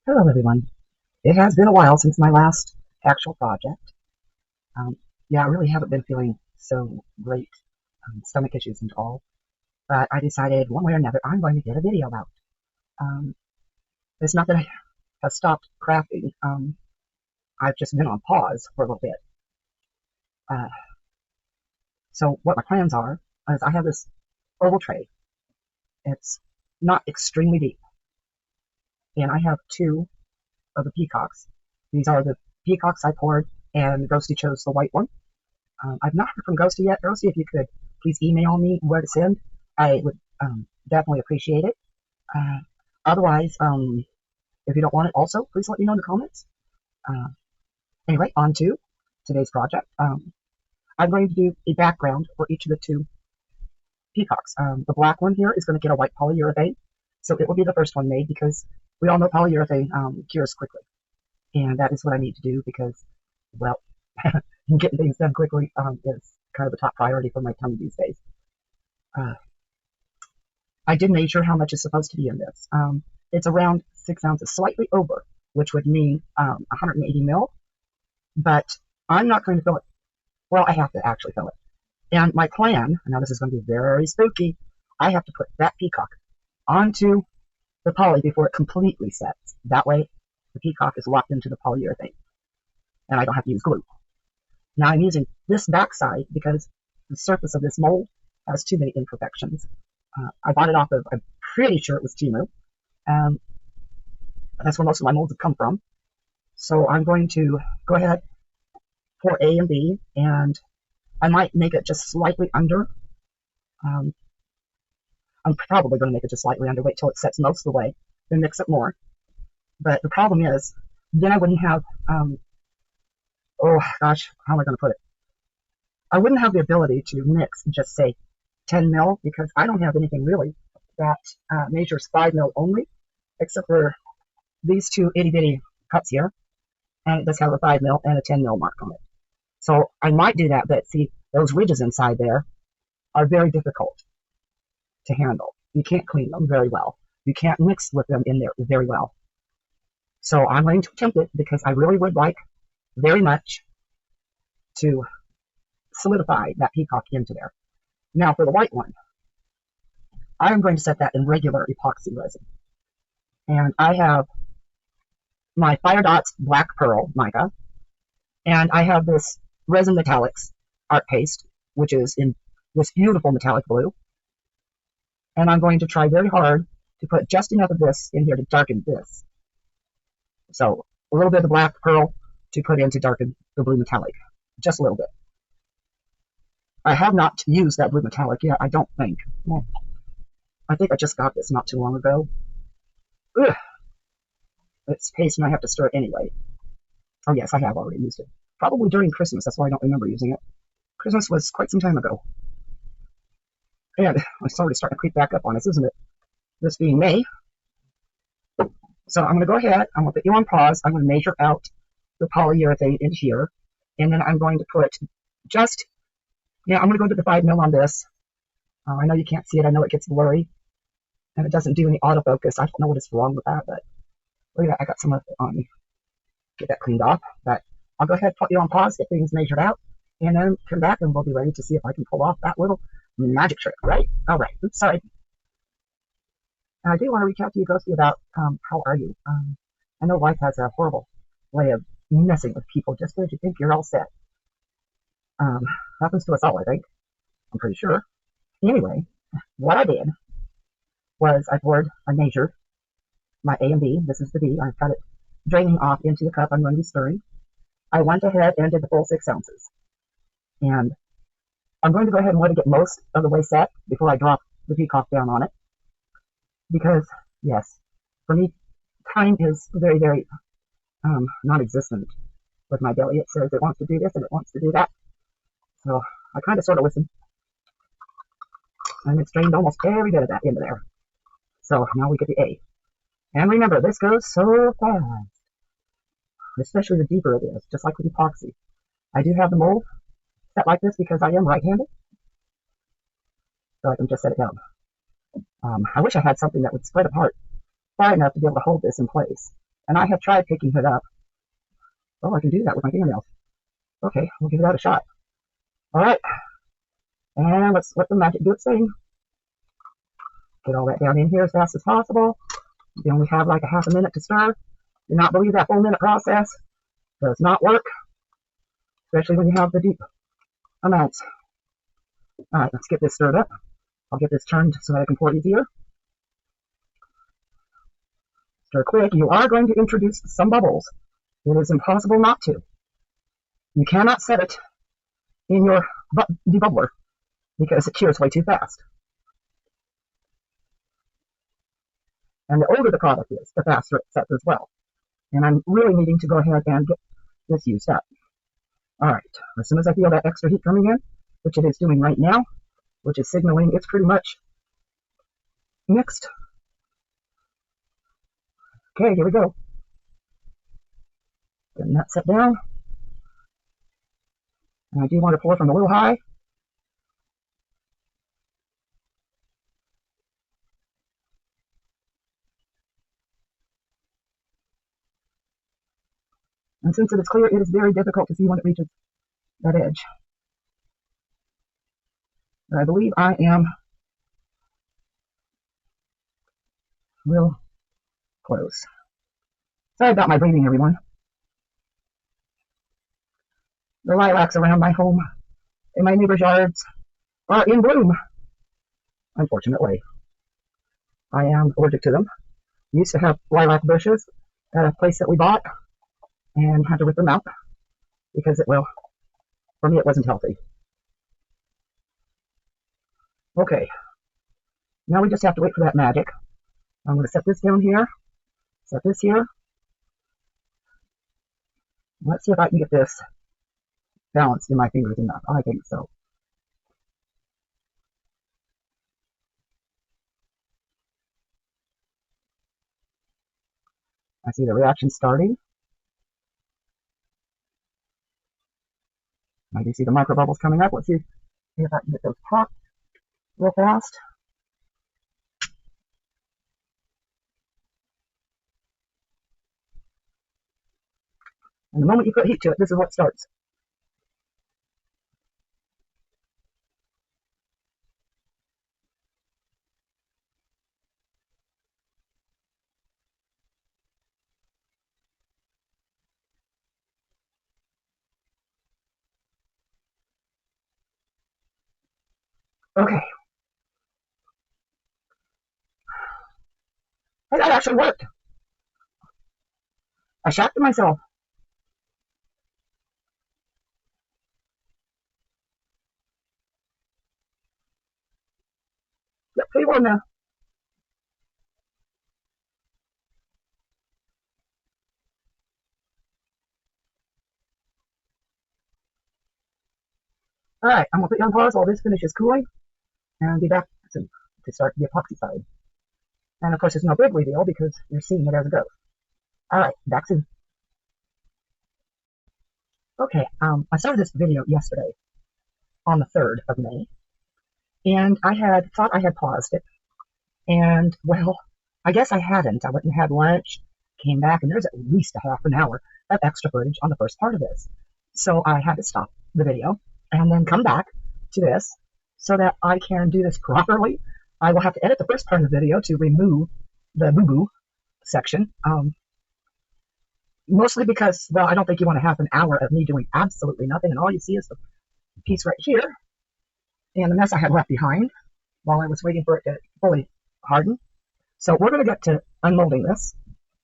Hello, everyone. It has been a while since my last actual project. Um, yeah, I really haven't been feeling so great, stomach issues and all, but I decided one way or another I'm going to get a video out. Um, it's not that I have stopped crafting. I've just been on pause for a little bit. Uh, so what my plans are is I have this oval tray. It's not extremely deep, and I have two of the peacocks. These are the peacocks I poured, and Ghosty chose the white one. I've not heard from Ghosty yet. Ghosty, if you could please email me where to send, I would definitely appreciate it. Uh, Otherwise, if you don't want it, also please let me know in the comments. Uh, anyway, on to today's project. I'm going to do a background for each of the two peacocks. The black one here is going to get a white polyurethane, so it will be the first one made because we all know polyurethane cures quickly, and that is what I need to do because, well, getting things done quickly is kind of a top priority for my tummy these days. Uh, I did measure how much is supposed to be in this. It's around 6 ounces, slightly over, which would mean 180 mil, but I'm not going to fill it. Well, I have to actually fill it. And my plan, now this is going to be very spooky, I have to put that peacock onto the poly before it completely sets. That way, the peacock is locked into the polyurethane, and I don't have to use glue. Now I'm using this backside because the surface of this mold has too many imperfections. I bought it off of, I'm pretty sure it was Timu. That's where most of my molds have come from. So I'm going to go ahead for A and B, and I might make it just slightly under. I'm probably going to make it just slightly under, wait till it sets most of the way, then mix it more. But the problem is, then I wouldn't have, oh gosh, how am I going to put it? I wouldn't have the ability to mix just say 10 mil because I don't have anything really that measures 5 mil only, except for these two itty bitty cups here, and it does have a 5 mil and a 10 mil mark on it. So I might do that, but see, those ridges inside there are very difficult to handle. You can't clean them very well. You can't mix with them in there very well. So I'm going to attempt it because I really would like very much to solidify that peacock into there. Now for the white one, I'm going to set that in regular epoxy resin. And I have my Fire Dots Black Pearl mica, and I have this Resin Metallics art paste, which is in this beautiful metallic blue. And I'm going to try very hard to put just enough of this in here to darken this. So a little bit of the Black Pearl to put in to darken the blue metallic, just a little bit. I have not used that blue metallic yet, I don't think. Well, I think I just got this not too long ago. Ugh. It's paste and I have to stir it anyway. Oh yes, I have already used it. Probably during Christmas, that's why I don't remember using it. Christmas was quite some time ago. And it's already starting to creep back up on us, isn't it? This being May. So I'm going to go ahead, I'm going to put you on pause, I'm going to measure out the polyurethane in here, and then I'm going to put just, yeah, I'm going to go to the 5 mil on this. I know you can't see it, I know it gets blurry, and it doesn't do any autofocus. I don't know what is wrong with that, but look at that, I got some of it on me. Get that cleaned off, but I'll go ahead, put you on pause, get things measured out, and then come back and we'll be ready to see if I can pull off that little magic trick, right? All right, oops, sorry. I do want to reach out to you, Ghosty, about how are you? I know life has a horrible way of messing with people just as you think you're all set. Happens to us all, I think. I'm pretty sure. Anyway, what I did was I measured my A and B. This is the B. I've got it draining off into the cup I'm going to be stirring. I went ahead and did the full 6 ounces. And I'm going to go ahead and let it get most of the way set before I drop the peacock down on it. Because, yes, for me, time is very, very non-existent with my belly. It says it wants to do this and it wants to do that. So I kind of sort of listen. And it's drained almost every bit of that into there. So now we get the A. And remember, this goes so fast. Especially the deeper it is, just like with epoxy. I do have the mold set like this because I am right-handed. So I can just set it down. I wish I had something that would spread apart far enough to be able to hold this in place. And I have tried picking it up. Oh, I can do that with my fingernails. Okay, we'll give that a shot. All right, and let's let the magic do its thing. Get all that down in here as fast as possible. You only have like a half a minute to stir. Do not believe that full minute process does not work, especially when you have the deep amounts. All right, let's get this stirred up. I'll get this turned so that I can pour easier. Stir quick. You are going to introduce some bubbles. It is impossible not to. You cannot set it in your debubbler because it cures way too fast. And the older the product is, the faster it sets as well. And I'm really needing to go ahead and get this used up. All right, as soon as I feel that extra heat coming in, which it is doing right now, which is signaling it's pretty much mixed. Okay, here we go. Getting that set down. And I do want to pour from a little high. And since it is clear, it is very difficult to see when it reaches that edge. But I believe I am real close. Sorry about my breathing, everyone. The lilacs around my home in my neighbor's yards are in bloom. Unfortunately, I am allergic to them. We used to have lilac bushes at a place that we bought and had to rip them out because for me, it wasn't healthy. Okay, now we just have to wait for that magic. I'm going to set this down here, set this here. Let's see if I can get this balanced in my fingers enough. I think so. I see the reaction starting. I do see the micro bubbles coming up. Let's see if I can get those popped real fast. And the moment you put heat to it, this is what starts. Okay. Hey, that actually worked. I shocked myself. Yep, pretty warm now. All right, I'm going to put you on pause while this finishes cooling and be back to start the epoxy side. And of course, there's no big reveal because you're seeing it as it goes. All right, back soon. Okay, I started this video yesterday on the 3rd of May, and I had thought I had paused it, and well, I guess I hadn't. I went and had lunch, came back, and there's at least a half an hour of extra footage on the first part of this. So I had to stop the video and then come back to this so that I can do this properly. I will have to edit the first part of the video to remove the boo-boo section. Mostly because, well, I don't think you want to have an hour of me doing absolutely nothing, and all you see is the piece right here and the mess I had left behind while I was waiting for it to fully harden. So we're going to get to unmolding this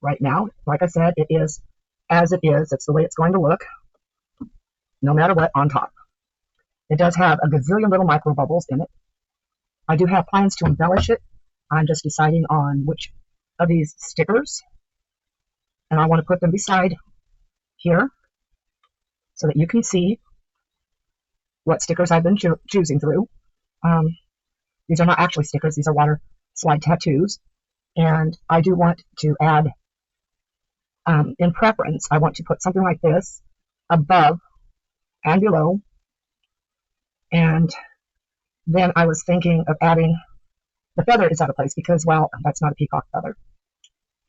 right now. Like I said, it is as it is. It's the way it's going to look, no matter what, on top. It does have a gazillion little micro bubbles in it. I do have plans to embellish it. I'm just deciding on which of these stickers, and I want to put them beside here so that you can see what stickers I've been choosing through. These are not actually stickers. These are water slide tattoos. And I do want to add, in preference, I want to put something like this above and below. And then I was thinking of adding, the feather is out of place because, well, that's not a peacock feather.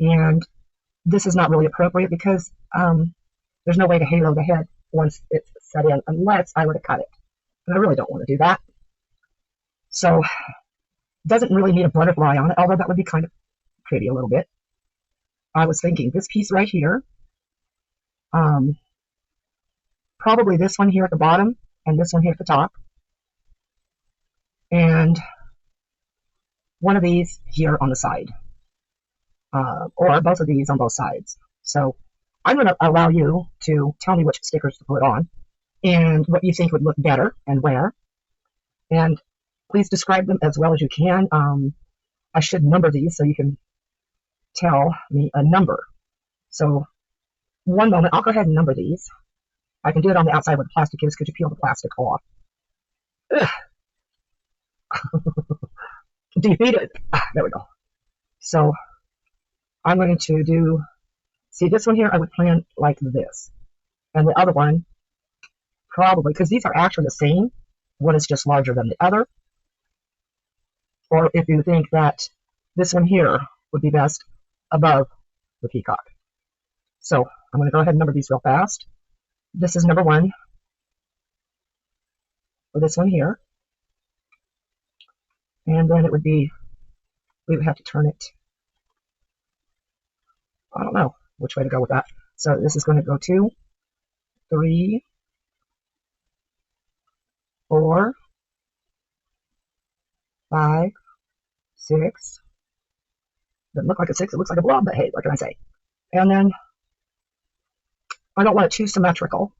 And this is not really appropriate because there's no way to halo the head once it's set in unless I were to cut it. And I really don't want to do that. So it doesn't really need a butterfly on it, although that would be kind of pretty a little bit. I was thinking this piece right here, probably this one here at the bottom and this one here at the top, and one of these here on the side, or both of these on both sides. So I'm going to allow you to tell me which stickers to put on and what you think would look better and where. And please describe them as well as you can. I should number these so you can tell me a number. So one moment, I'll go ahead and number these. I can do it on the outside where the plastic is because you peel the plastic off. Defeated. There we go. So I'm going to do, see this one here, I would plan like this. And the other one, probably, because these are actually the same. One is just larger than the other. Or if you think that this one here would be best above the peacock. So I'm going to go ahead and number these real fast. This is number 1 for this one here. And then it would be, we would have to turn it, I don't know which way to go with that. So this is going to go 2, 3, 4, 5, 6. Doesn't look like a 6, it looks like a blob, but hey, what can I say? And then I don't want it too symmetrical.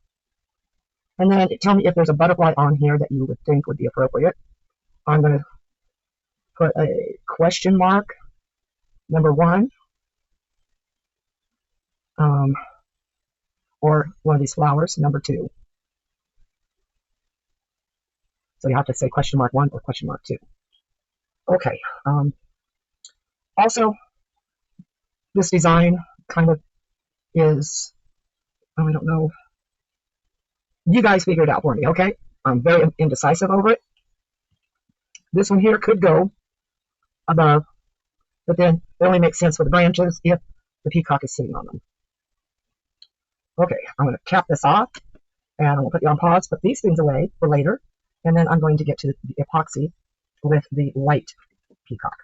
And then tell me if there's a butterfly on here that you would think would be appropriate. I'm going to put a question mark, number 1, or one of these flowers, number 2. So you have to say question mark 1 or question mark 2. Okay. Also, this design kind of is, I don't know. You guys figure it out for me, okay? I'm very indecisive over it. This one here could go above, but then it only makes sense for the branches if the peacock is sitting on them. Okay, I'm going to cap this off, and I'm going to put you on pause, put these things away for later, and then I'm going to get to the epoxy with the white peacock.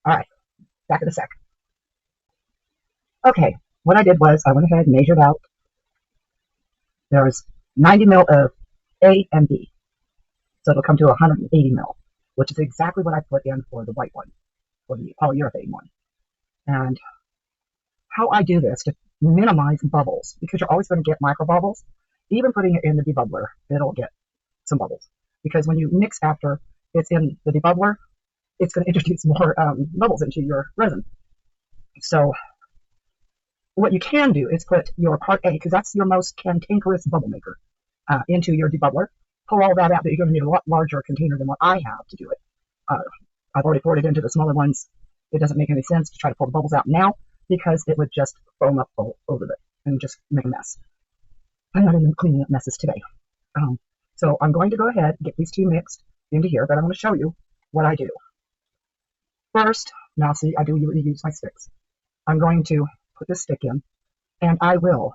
All right, back in a sec. Okay, what I did was I went ahead and measured out. There's 90 mil of A and B, so it'll come to 180 mil, which is exactly what I put in for the white one, for the polyurethane one. And how I do this to minimize bubbles, because you're always going to get micro bubbles. Even putting it in the debubbler, it'll get some bubbles, because when you mix after it's in the debubbler, it's going to introduce more bubbles into your resin. So what you can do is put your part A, because that's your most cantankerous bubble maker, into your debubbler. Pull all that out, but you're going to need a lot larger container than what I have to do it. I've already poured it into the smaller ones. It doesn't make any sense to try to pull the bubbles out now, because it would just foam up all over it and just make a mess. I'm not even cleaning up messes today. So I'm going to go ahead and get these two mixed into here, but I'm going to show you what I do. First, now see, I do use my sticks. I'm going to put this stick in, and I will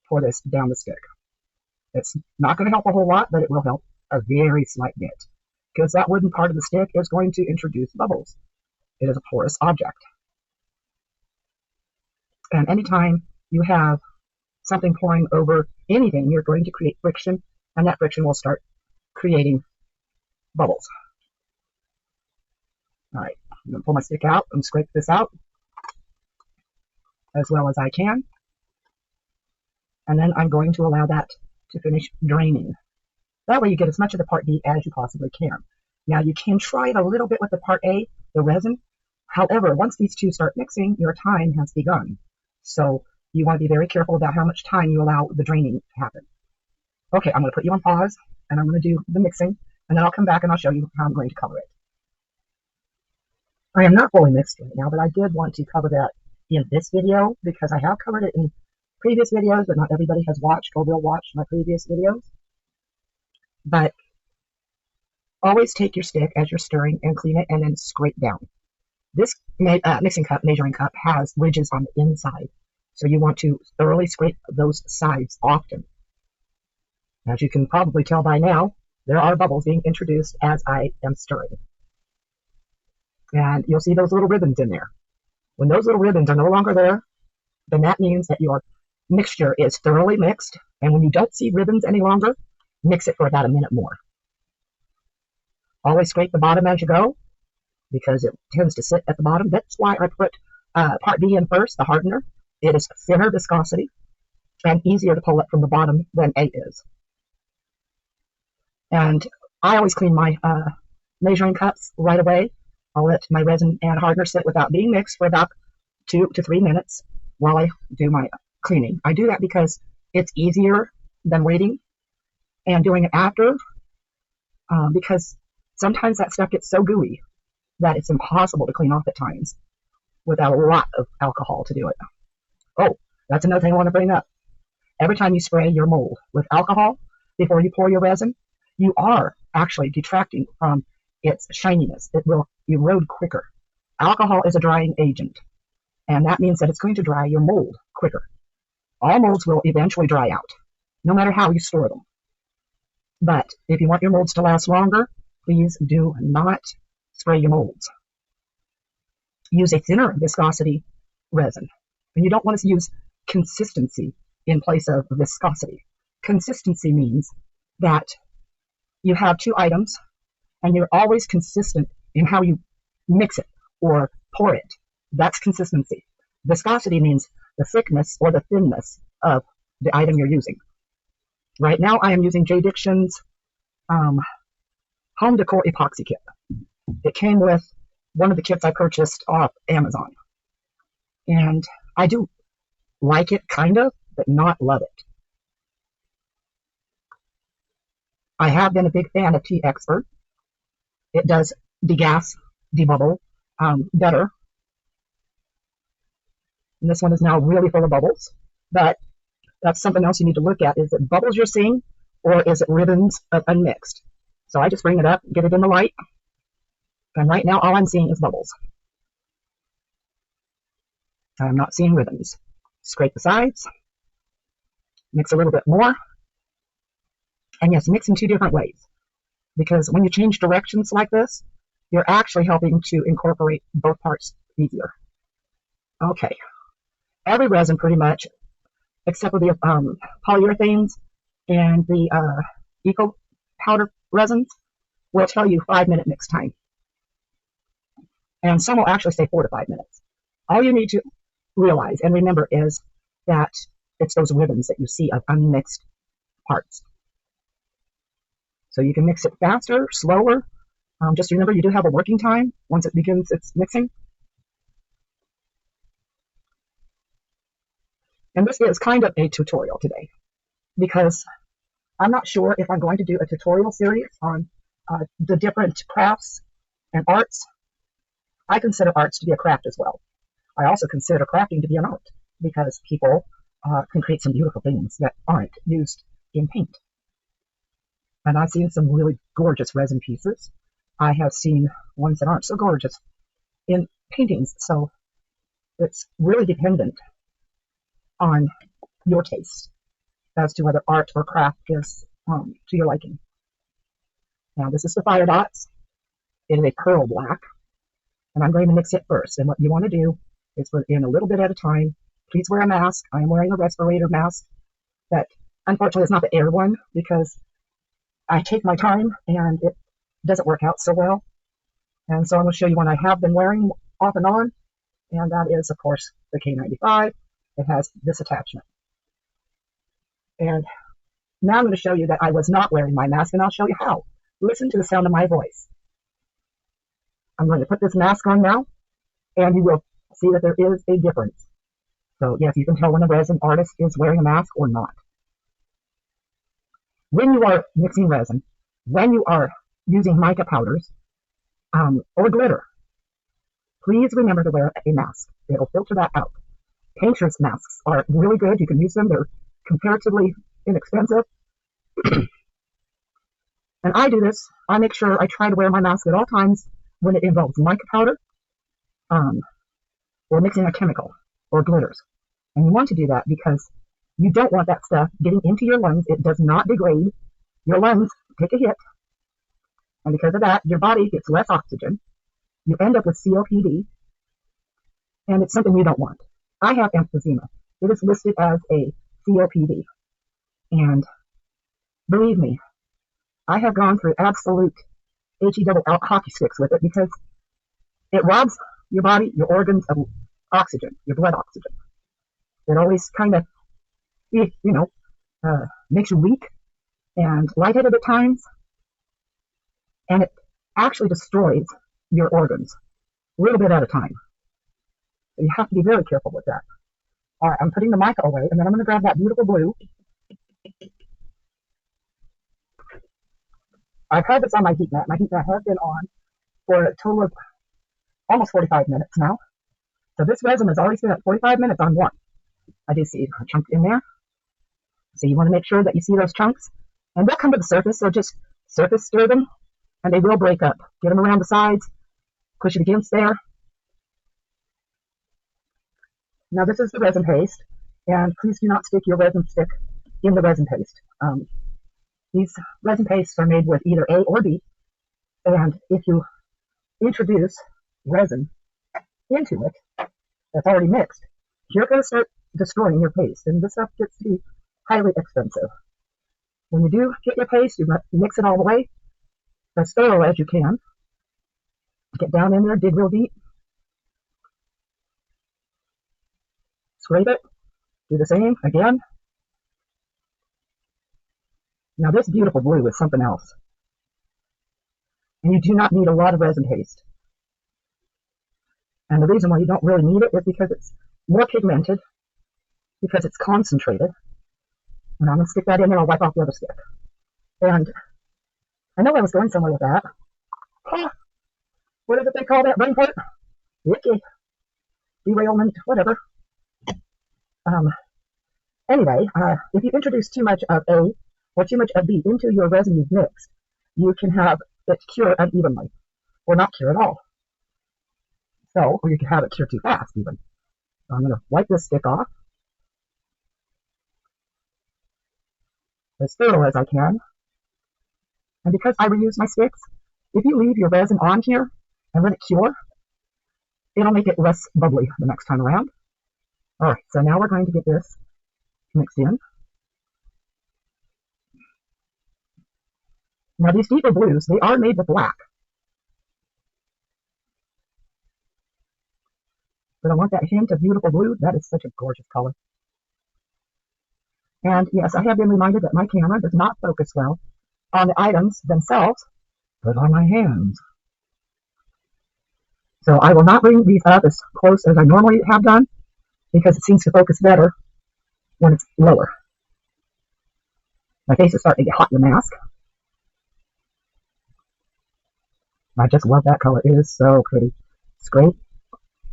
pour this down the stick. It's not going to help a whole lot, but it will help a very slight bit, because that wooden part of the stick is going to introduce bubbles. It is a porous object. And anytime you have something pouring over anything, you're going to create friction, and that friction will start creating bubbles. All right, I'm going to pull my stick out and scrape this out as well as I can. And then I'm going to allow that to finish draining. That way you get as much of the part B as you possibly can. Now you can try it a little bit with the part A, the resin. However, once these two start mixing, your time has begun. So you want to be very careful about how much time you allow the draining to happen. Okay, I'm going to put you on pause, and I'm going to do the mixing, and then I'll come back and I'll show you how I'm going to color it. I am not fully mixed right now, but I did want to cover that in this video, because I have covered it in previous videos, but not everybody has watched or will watch my previous videos. But always take your stick as you're stirring and clean it, and then scrape down. This mixing cup, measuring cup, has ridges on the inside, so you want to thoroughly scrape those sides often. As you can probably tell by now, there are bubbles being introduced as I am stirring. And you'll see those little ribbons in there. When those little ribbons are no longer there, then that means that your mixture is thoroughly mixed. And when you don't see ribbons any longer, mix it for about a minute more. Always scrape the bottom as you go, because it tends to sit at the bottom. That's why I put part B in first, the hardener. It is thinner viscosity and easier to pull it from the bottom than A is. And I always clean my measuring cups right away. I'll let my resin and hardener sit without being mixed for about 2 to 3 minutes while I do my cleaning. I do that because it's easier than waiting and doing it after, because sometimes that stuff gets so gooey that it's impossible to clean off at times without a lot of alcohol to do it. Oh, that's another thing I want to bring up. Every time you spray your mold with alcohol before you pour your resin, you are actually detracting from its shininess. It will erode quicker. Alcohol is a drying agent, and that means that it's going to dry your mold quicker. All molds will eventually dry out, no matter how you store them. But if you want your molds to last longer, please do not spray your molds. Use a thinner viscosity resin. And you don't want to use consistency in place of viscosity. Consistency means that you have two items and you're always consistent in how you mix it or pour it. That's consistency. Viscosity means the thickness or the thinness of the item you're using. Right now I am using J. Dixon's Home Decor Epoxy Kit. It came with one of the kits I purchased off Amazon. And I do like it, kind of, but not love it. I have been a big fan of Tea Expert. It does degas, debubble better. And this one is now really full of bubbles. But that's something else you need to look at. Is it bubbles you're seeing, or is it ribbons of unmixed? So I just bring it up, get it in the light. And right now all I'm seeing is bubbles. I'm not seeing ribbons. Scrape the sides. Mix a little bit more. And yes, mix in two different ways. Because when you change directions like this, you're actually helping to incorporate both parts easier. Okay. Every resin pretty much, except for the polyurethanes and the eco powder resins, will tell you 5-minute mix time. And some will actually say 4 to 5 minutes. All you need to realize and remember is that it's those ribbons that you see of unmixed parts. So you can mix it faster, slower. Just remember you do have a working time once it begins its mixing. And this is kind of a tutorial today, because I'm not sure if I'm going to do a tutorial series on the different crafts and arts. I consider arts to be a craft as well. I also consider crafting to be an art, because people can create some beautiful things that aren't used in paint. And I've seen some really gorgeous resin pieces. I have seen ones that aren't so gorgeous in paintings. So it's really dependent on your taste as to whether art or craft is to your liking. Now this is the Fire Dots. It is a pearl black. And I'm going to mix it first. And what you want to do is put in a little bit at a time. Please wear a mask. I am wearing a respirator mask. But unfortunately, it's not the air one, because I take my time and it doesn't work out so well. And so I'm going to show you one I have been wearing off and on. And that is, of course, the K95. It has this attachment. And now I'm going to show you that I was not wearing my mask, and I'll show you how. Listen to the sound of my voice. I'm going to put this mask on now, and you will see that there is a difference. So yes, you can tell when a resin artist is wearing a mask or not. When you are mixing resin, when you are using mica powders or glitter, please remember to wear a mask. It'll filter that out. Painters' masks are really good. You can use them. They're comparatively inexpensive. And I do this. I make sure I try to wear my mask at all times when it involves mica powder or mixing a chemical or glitters. And you want to do that because you don't want that stuff getting into your lungs. It does not degrade. Your lungs take a hit, and because of that, your body gets less oxygen. You end up with COPD, and it's something you don't want. I have emphysema. It is listed as a COPD, and believe me, I have gone through absolute HE double hockey sticks with it because it robs your body, your organs of oxygen, your blood oxygen. It always kind of, makes you weak and lightheaded at times, and it actually destroys your organs a little bit at a time. So you have to be very careful with that. All right, I'm putting the mica away, and then I'm going to grab that beautiful blue. I've had this on my heat mat. My heat mat has been on for a total of almost 45 minutes now. So this resin has already spent 45 minutes on one. I do see a chunk in there. So you want to make sure that you see those chunks. And they'll come to the surface, so just surface stir them, and they will break up. Get them around the sides, push it against there. Now this is the resin paste, and please do not stick your resin stick in the resin paste. These resin pastes are made with either A or B, and if you introduce resin into it that's already mixed, you're going to start destroying your paste, and this stuff gets to be highly expensive. When you do get your paste, you mix it all the way, as thorough as you can. Get down in there, dig real deep, scrape it, do the same again. Now this beautiful blue is something else, and you do not need a lot of resin paste. And the reason why you don't really need it is because it's more pigmented, because it's concentrated. And I'm going to stick that in there. I'll wipe off the other stick. And I know I was going somewhere with that. What is it they call that run part? Icky. Derailment, whatever. Anyway, if you introduce too much of A or too much of B into your resin you've mixed, you can have it cure unevenly, or not cure at all. So, or you can have it cure too fast even. So I'm going to wipe this stick off as thorough as I can. And because I reuse my sticks, if you leave your resin on here and let it cure, it'll make it less bubbly the next time around. Alright, so now we're going to get this mixed in. Now these deeper blues, they are made with black. But I want that hint of beautiful blue. That is such a gorgeous color. And yes, I have been reminded that my camera does not focus well on the items themselves, but on my hands. So I will not bring these up as close as I normally have done, because it seems to focus better when it's lower. My face is starting to get hot in the mask. I just love that color. It is so pretty. Scrape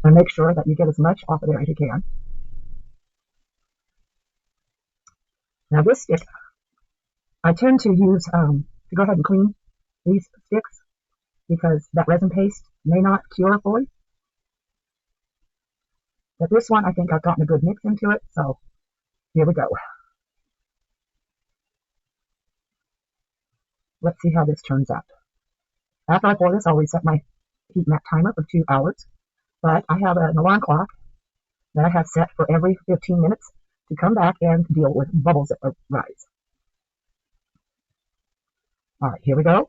and make sure that you get as much off of there as you can. Now this stick, I tend to use, to go ahead and clean these sticks because that resin paste may not cure fully. But this one, I think I've gotten a good mix into it, so here we go. Let's see how this turns out. After I pour this, I'll reset my heat mat timer for 2 hours, but I have an alarm clock that I have set for every 15 minutes to come back and deal with bubbles that arise. Alright, here we go.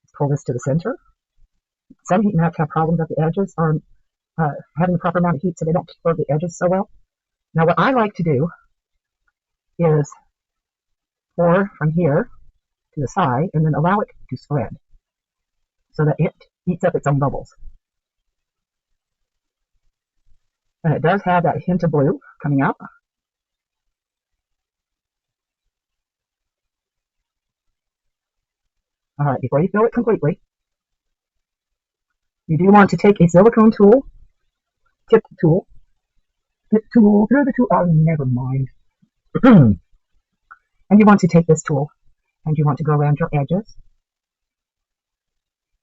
Let's pull this to the center. Some heat mats have problems at the edges on having the proper amount of heat so they don't curve the edges so well. Now what I like to do is pour from here to the side and then allow it to spread so that it eats up its own bubbles. And it does have that hint of blue coming out. Alright, before you fill it completely, you do want to take a silicone tool, tip tool, oh, never mind. And you want to take this tool and you want to go around your edges.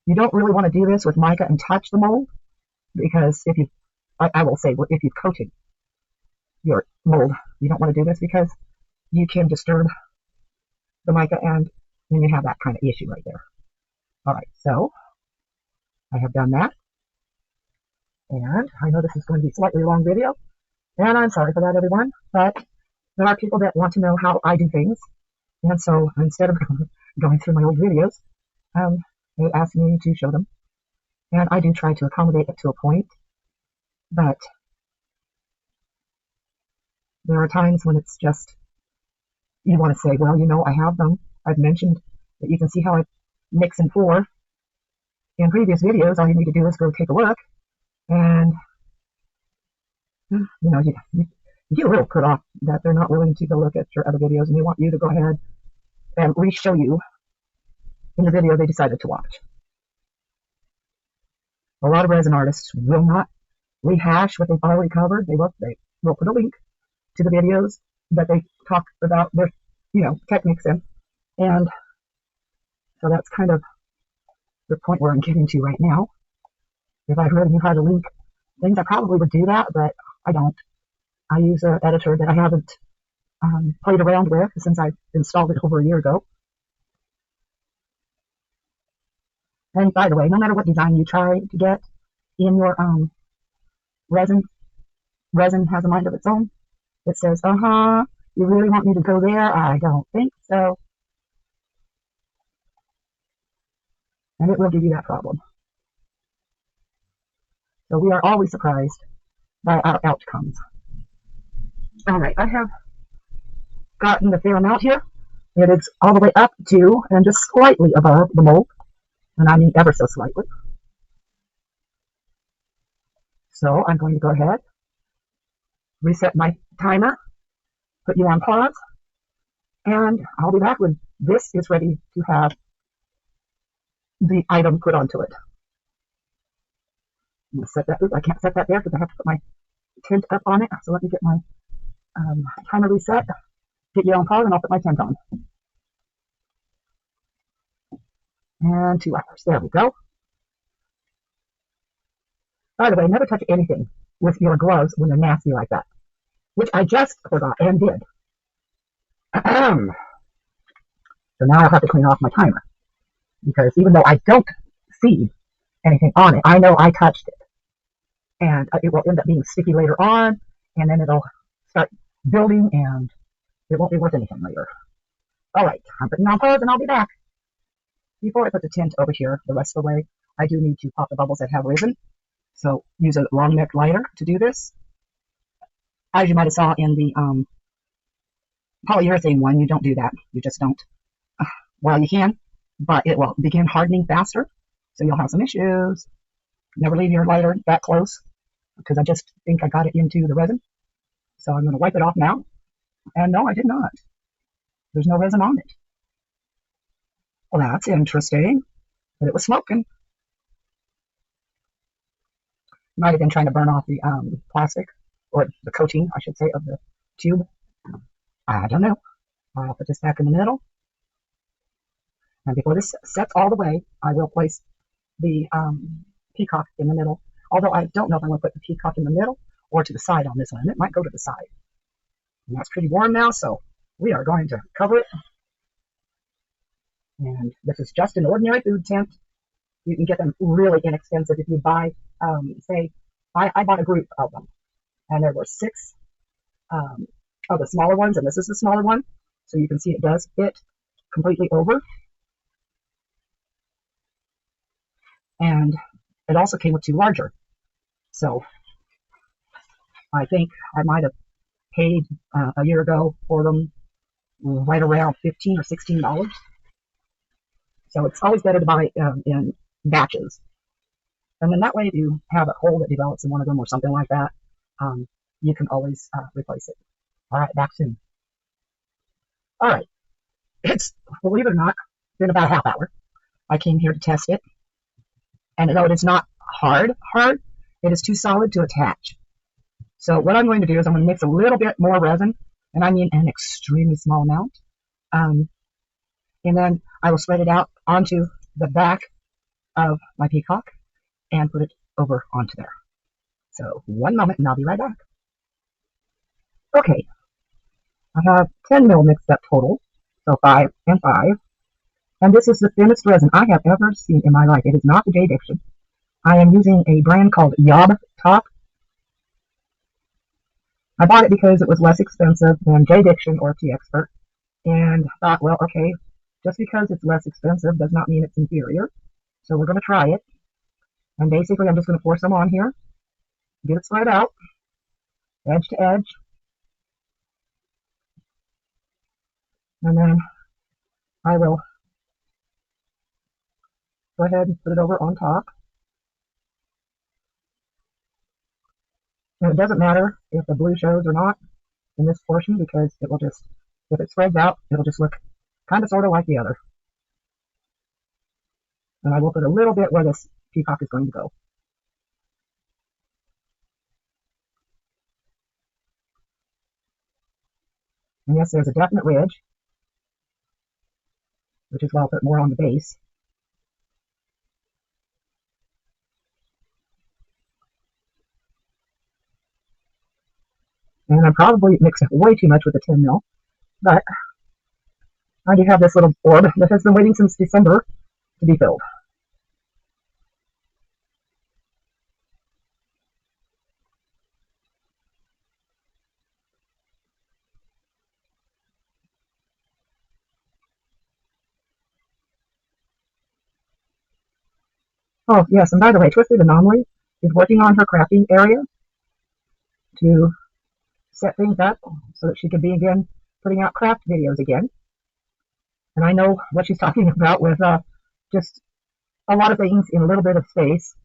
You don't really want to do this with mica and touch the mold because if you, I will say, if you've coated your mold, you don't want to do this because you can disturb the mica, and then you have that kind of issue right there. All right, so I have done that, and I know this is going to be a slightly long video, and I'm sorry for that, everyone, but there are people that want to know how I do things, and so instead of going through my old videos, they asked me to show them, and I do try to accommodate it to a point, but there are times when it's just, you want to say, well, you know, I have them. I've mentioned that you can see how I mix and pour in previous videos. All you need to do is go take a look, and you know, you get a little put off that they're not willing to go look at your other videos, and they want you to go ahead and re-show you in the video they decided to watch. A lot of resin artists will not rehash what they've already covered. They will put a link to the videos that they talk about their, you know, techniques in, and so that's kind of the point where I'm getting to right now. If I really knew how to link things, I probably would do that, but I don't. I use an editor that I haven't played around with since I installed it over a year ago. And by the way, no matter what design you try to get in your resin has a mind of its own. It says, you really want me to go there? I don't think so. And it will give you that problem. So we are always surprised by our outcomes. All right, I have gotten the fair amount here. It is all the way up to and just slightly above the mold, and I mean ever so slightly. So I'm going to go ahead, reset my timer, put you on pause, and I'll be back when this is ready to have the item put onto it. I'm going to set that. I can't set that there because I have to put my tint up on it. So let me get my timer reset, get you on pause, and I'll put my tint on. And 2 hours. There we go. By the way, never touch anything with your gloves when they're nasty like that, which I just forgot and did. So now I'll have to clean off my timer, because even though I don't see anything on it, I know I touched it, and it will end up being sticky later on, and then it'll start building, and it won't be worth anything later. All right, I'm putting on pause, and I'll be back. Before I put the tint over here the rest of the way, I do need to pop the bubbles that have risen. So use a long neck lighter to do this. As you might have saw in the polyurethane one, you don't do that. You just don't. Well, you can, but it will begin hardening faster, so you'll have some issues. Never leave your lighter that close, because I just think I got it into the resin. So I'm going to wipe it off now. And no, I did not. There's no resin on it. Well, that's interesting, but it was smoking. Might have been trying to burn off the plastic, or the coating, I should say, of the tube. I don't know. I'll put this back in the middle. And before this sets all the way, I will place the peacock in the middle. Although I don't know if I'm going to put the peacock in the middle or to the side on this one. It might go to the side. And that's pretty warm now, so we are going to cover it. And this is just an ordinary food tint. You can get them really inexpensive if you buy, say, I bought a group of them. And there were 6 of the smaller ones, and this is the smaller one. So you can see it does fit completely over. And it also came with 2 larger. So I think I might have paid a year ago for them right around $15 or $16. So it's always better to buy in batches. And then that way, if you have a hole that develops in one of them or something like that, you can always replace it. All right, back soon. All right. It's, believe it or not, been about a half hour. I came here to test it. And though it is not hard, it is too solid to attach. So what I'm going to do is I'm going to mix a little bit more resin, and I mean an extremely small amount. And then I will spread it out onto the back of my peacock and put it over onto there. So 1 moment and I'll be right back. Okay, I have 10 mil mixed up total, so 5 and 5. And this is the thinnest resin I have ever seen in my life. It is not the J Diction. I am using a brand called Yob Top. I bought it because it was less expensive than J Diction or T Expert, and thought, well, okay, just because it's less expensive does not mean it's inferior. So we're going to try it. And basically, I'm just going to pour some on here, get it spread out, edge to edge, and then I will go ahead and put it over on top. And it doesn't matter if the blue shows or not in this portion, because it will just, if it spreads out, it'll just look kind of sort of like the other. And I will put a little bit where this peacock is going to go. And yes, there's a definite ridge, which is why I'll put more on the base. And I'm probably mixing way too much with the 10 mil, but I do have this little orb that has been waiting since December to be filled. Oh, yes, and by the way, Twisted Anomaly is working on her crafting area to set things up so that she can begin putting out craft videos again. And I know what she's talking about with just a lot of things in a little bit of space,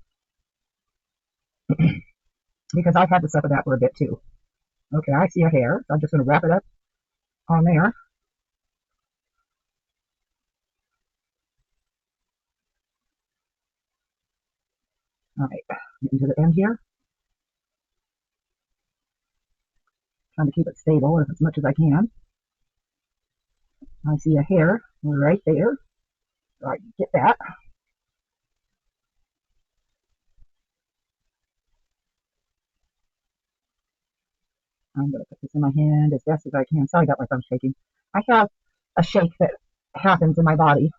because I've had to suffer that for a bit too. Okay, I see a hair, so I'm just going to wrap it up on there. All right, getting to the end here. Trying to keep it stable as much as I can. I see a hair right there. So I get that. I'm going to put this in my hand as best as I can. Sorry about my thumb shaking. I have a shake that happens in my body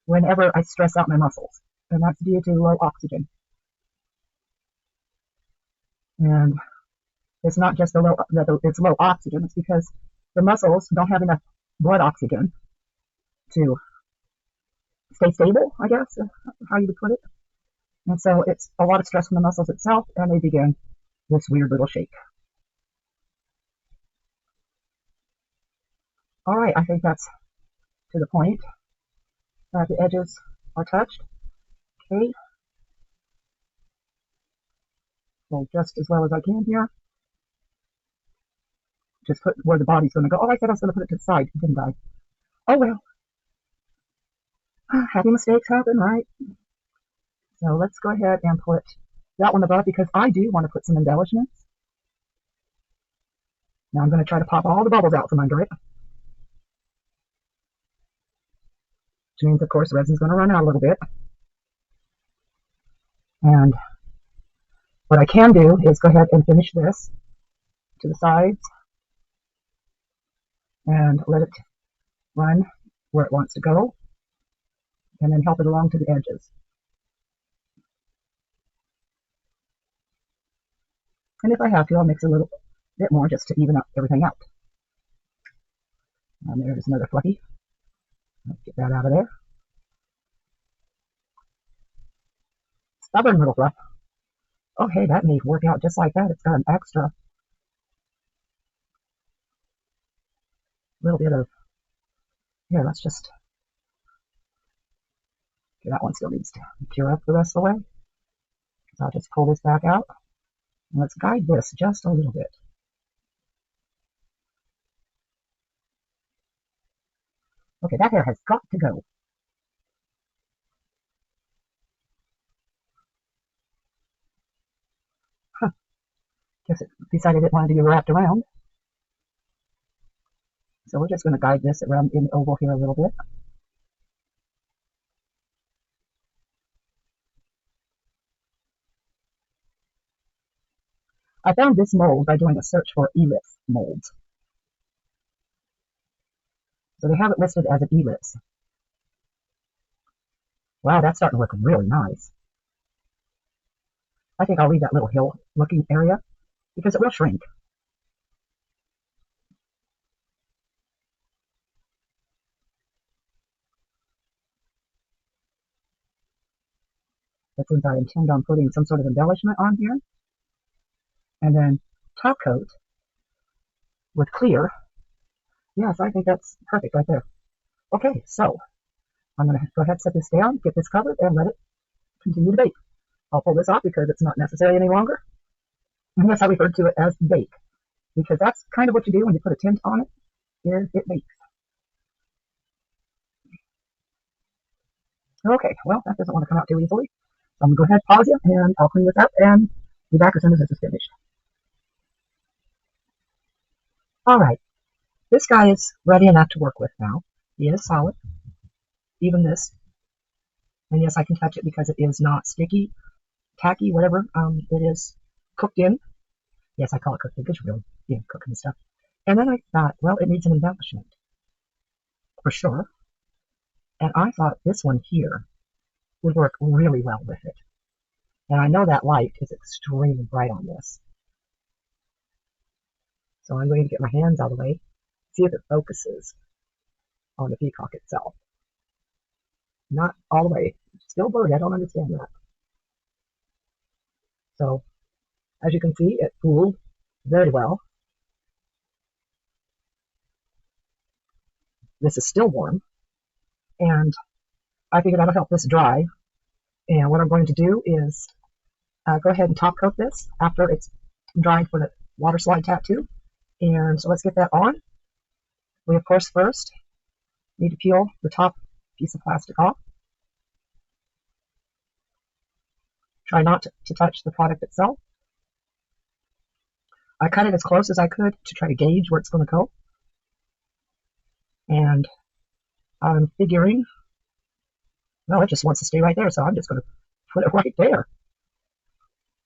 whenever I stress out my muscles, and that's due to low oxygen. And it's not just it's low oxygen, it's because the muscles don't have enough blood oxygen to stay stable, I guess, how you would put it. And so it's a lot of stress on the muscles itself, and they begin this weird little shake. All right, I think that's to the point. The edges are touched. Okay. So just as well as I can here. Just put where the body's going to go. Oh, I said I was going to put it to the side, didn't I? Oh, well. Happy mistakes happen, right? So let's go ahead and put that one above, because I do want to put some embellishments. Now I'm going to try to pop all the bubbles out from under it. Which means, of course, resin's going to run out a little bit. And what I can do is go ahead and finish this to the sides and let it run where it wants to go, and then help it along to the edges. And if I have to, I'll mix a little bit more just to even up everything out. And there's another fluffy. Let's get that out of there. Stubborn little fluff. Oh, hey, that may work out just like that. It's got an extra little bit of, here, let's just, okay, that one still needs to cure up the rest of the way. So I'll just pull this back out. And let's guide this just a little bit. Okay, that hair has got to go. Huh. Guess it decided it wanted to be wrapped around. So we're just going to guide this around in the oval here a little bit. I found this mold by doing a search for ellipse molds. So they have it listed as an ellipse. Wow, that's starting to look really nice. I think I'll leave that little hill looking area because it will shrink. But since I intend on putting some sort of embellishment on here, and then top coat with clear, yes, I think that's perfect right there. Okay, so I'm going to go ahead and set this down, get this covered, and let it continue to bake. I'll pull this off because it's not necessary any longer. And yes, I referred to it as bake, because that's kind of what you do when you put a tint on it, is it bakes. Okay, well, that doesn't want to come out too easily. So I'm going to go ahead, pause it, and I'll clean this up and be back as soon as this is finished. All right, this guy is ready enough to work with now. He is solid, even this. And yes, I can touch it because it is not sticky, tacky, whatever it is cooked in. Yes, I call it cooked in because you're really cooking stuff. And then I thought, well, it needs an embellishment for sure. And I thought this one here would work really well with it. And I know that light is extremely bright on this. So I'm going to get my hands out of the way, see if it focuses on the peacock itself. Not all the way. Still blurry. I don't understand that. So, as you can see, it fooled very well. This is still warm. And I figured that'll help this dry. And what I'm going to do is go ahead and top coat this after it's dried for the water slide tattoo. And so let's get that on. We, of course, first need to peel the top piece of plastic off. Try not to touch the product itself. I cut it as close as I could to try to gauge where it's going to go. And I'm figuring, well, it just wants to stay right there, so I'm just going to put it right there.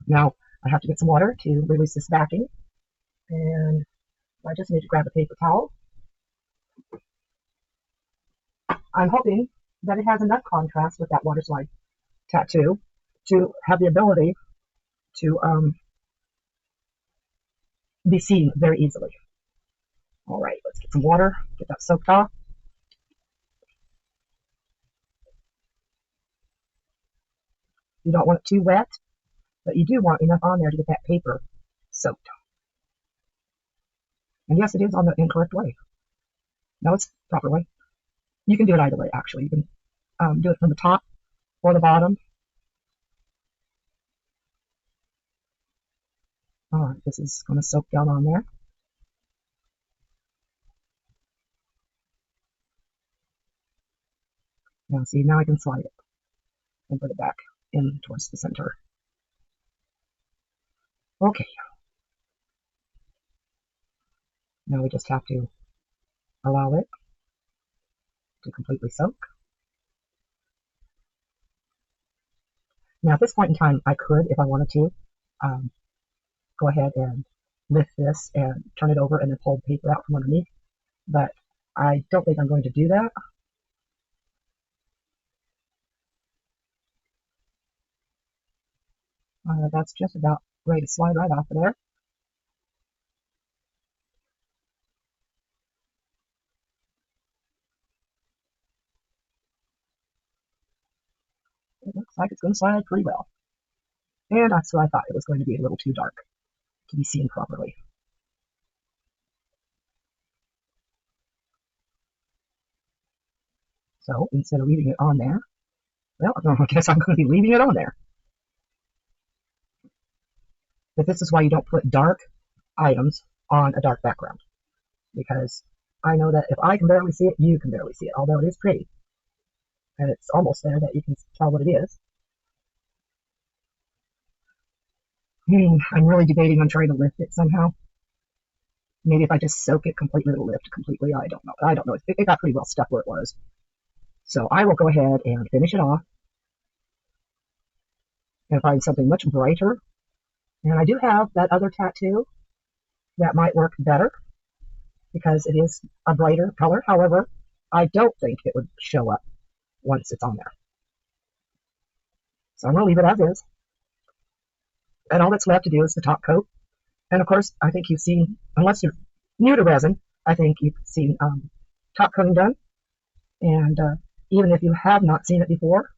Now, I have to get some water to release this backing. And I just need to grab a paper towel. I'm hoping that it has enough contrast with that water slide tattoo to have the ability to be seen very easily. All right, let's get some water, get that soaked off. You don't want it too wet, but you do want enough on there to get that paper soaked. And yes, it is on the incorrect way. No, it's the proper way. You can do it either way, actually. You can do it from the top or the bottom. All right, this is going to soak down on there. Now, see, now I can slide it and put it back in towards the center. Okay. Now we just have to allow it to completely soak. Now, at this point in time, I could, if I wanted to, go ahead and lift this and turn it over and then pull the paper out from underneath. But I don't think I'm going to do that. That's just about ready to slide right off of there. It looks like it's going to slide pretty well. And that's what I thought. It was going to be a little too dark to be seen properly. So instead of leaving it on there, well, I guess I'm going to be leaving it on there. But this is why you don't put dark items on a dark background. Because I know that if I can barely see it, you can barely see it, although it is pretty. And it's almost there that you can tell what it is. I'm really debating on trying to lift it somehow. Maybe if I just soak it completely, it'll lift completely. I don't know. I don't know. It got pretty well stuck where it was. So I will go ahead and finish it off and find something much brighter And I do have that other tattoo that might work better because it is a brighter color. However, I don't think it would show up once it's on there. So I'm going to leave it as is. And all that's left to do is the top coat. And of course, I think you've seen, unless you're new to resin, I think you've seen top coating done. And even if you have not seen it before,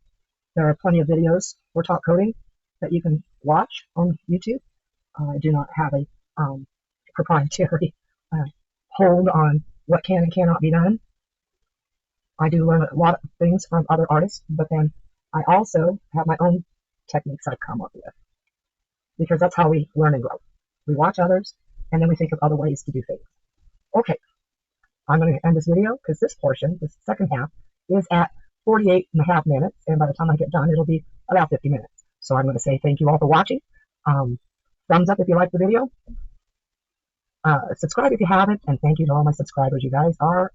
there are plenty of videos for top coating that you can watch on YouTube. I do not have a proprietary hold on what can and cannot be done. I do learn a lot of things from other artists, but then I also have my own techniques I've come up with, because that's how we learn and grow. We watch others, and then we think of other ways to do things. Okay, I'm going to end this video because this portion, this second half, is at 48.5 minutes, and by the time I get done, it'll be about 50 minutes. So I'm going to say thank you all for watching. Thumbs up if you like the video. Subscribe if you haven't, and thank you to all my subscribers. You guys are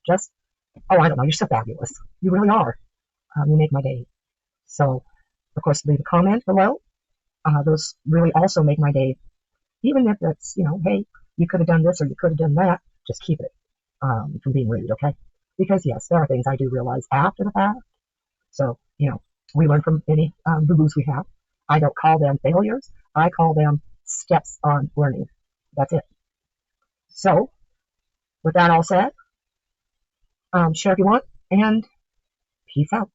just, oh, I don't know, you're so fabulous. You really are. You make my day. So, of course, leave a comment below. Those really also make my day. Even if it's, you know, hey, you could have done this or you could have done that, just keep it from being rude, okay? Because, yes, there are things I do realize after the fact. So, you know, we learn from any boo-boos we have. I don't call them failures. I call them steps on learning. That's it. So, with that all said, share if you want, and peace out.